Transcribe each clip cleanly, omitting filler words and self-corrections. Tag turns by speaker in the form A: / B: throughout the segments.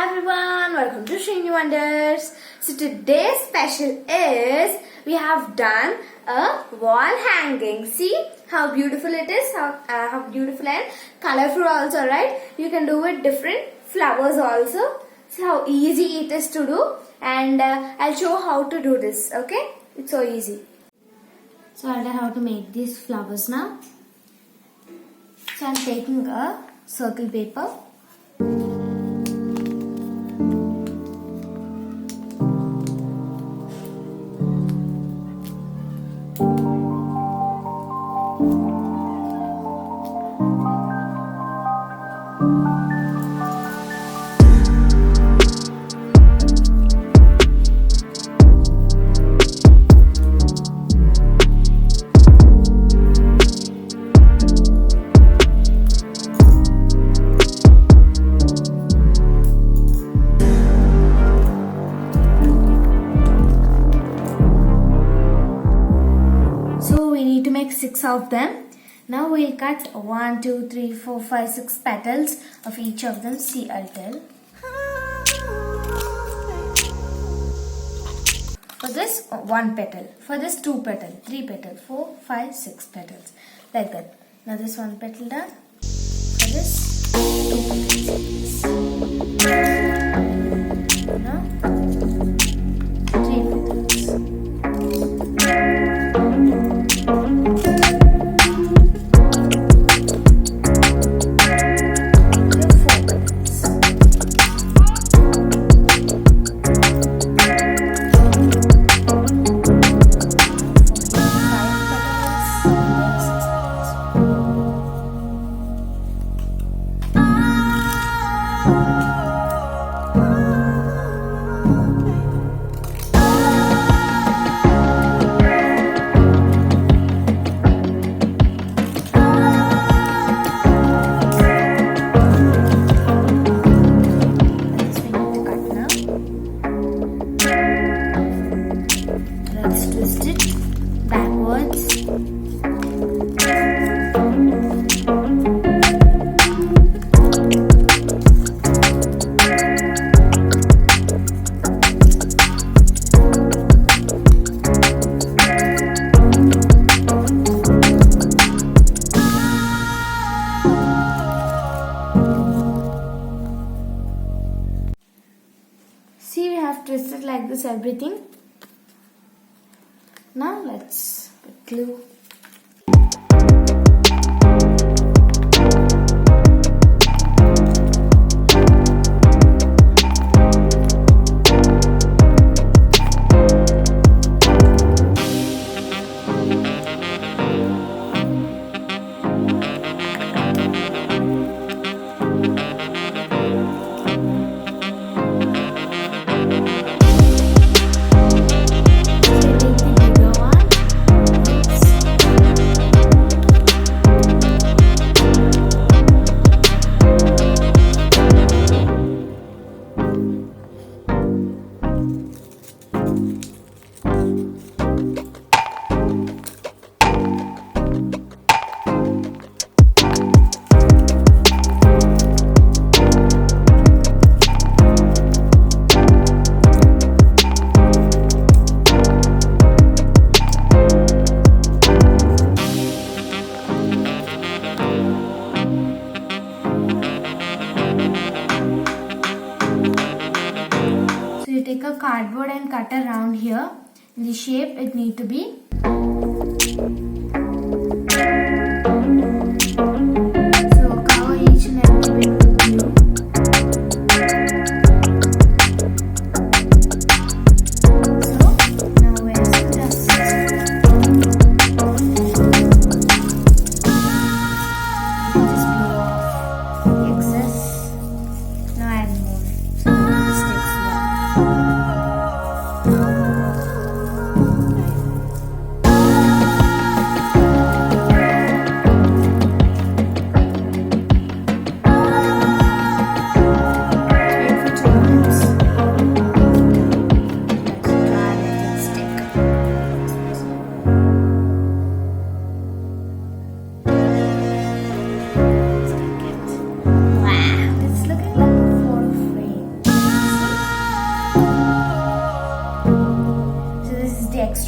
A: Hi everyone, welcome to Srini Wonders. So today's special is we have done a wall hanging. See how beautiful it is, how beautiful and colorful also, right? You can do with different flowers also. See how easy it is to do, and I'll show how to do this. Okay, it's so easy. So I'll tell how to make these flowers now. So I'm taking a circle paper. Make 6 of them. Now we'll cut 1, 2, 3, 4, 5, 6 petals of each of them. See, I'll tell. For this 1 petal, for this 2 petal, 3 petal, 4, 5, 6 petals, like that. Now this 1 petal done. For this 2 petals. Now 3 petals. Twist it backwards. See, we have twisted like this everything. Now let's put glue. Take a cardboard and cut around here in the shape it need to be. So cover each and every bit with glue. So now we're just blow off the excess. Now add more. So this takes long.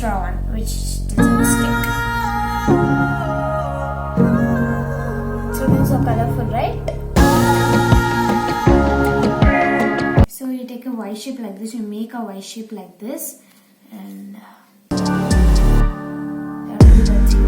A: extra one which doesn't stick. So it is so colorful, right? So you take a Y shape like this, you make a Y shape like this, and that will be the thing.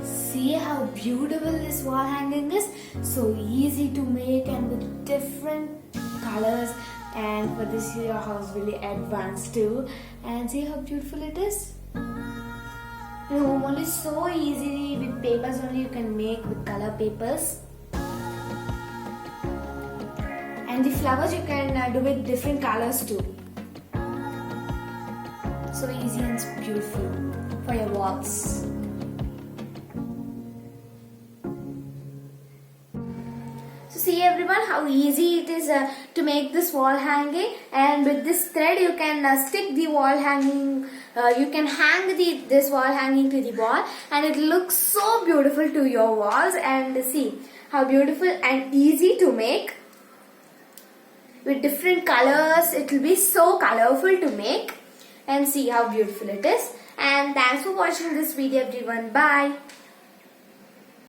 A: See how beautiful this wall hanging is. So easy to make and with different colors, and for this your house really advanced too. And see how beautiful it is. At home only, so easy with papers only you can make, with color papers. And the flowers you can do with different colors too. So easy and beautiful for your walls. So see everyone how easy it is to make this wall hanging, and with this thread you can stick the wall hanging, you can hang this wall hanging to the wall, and it looks so beautiful to your walls. And see how beautiful and easy to make. With different colors, it will be so colorful to make, and see how beautiful it is. And thanks for watching this video everyone. Bye.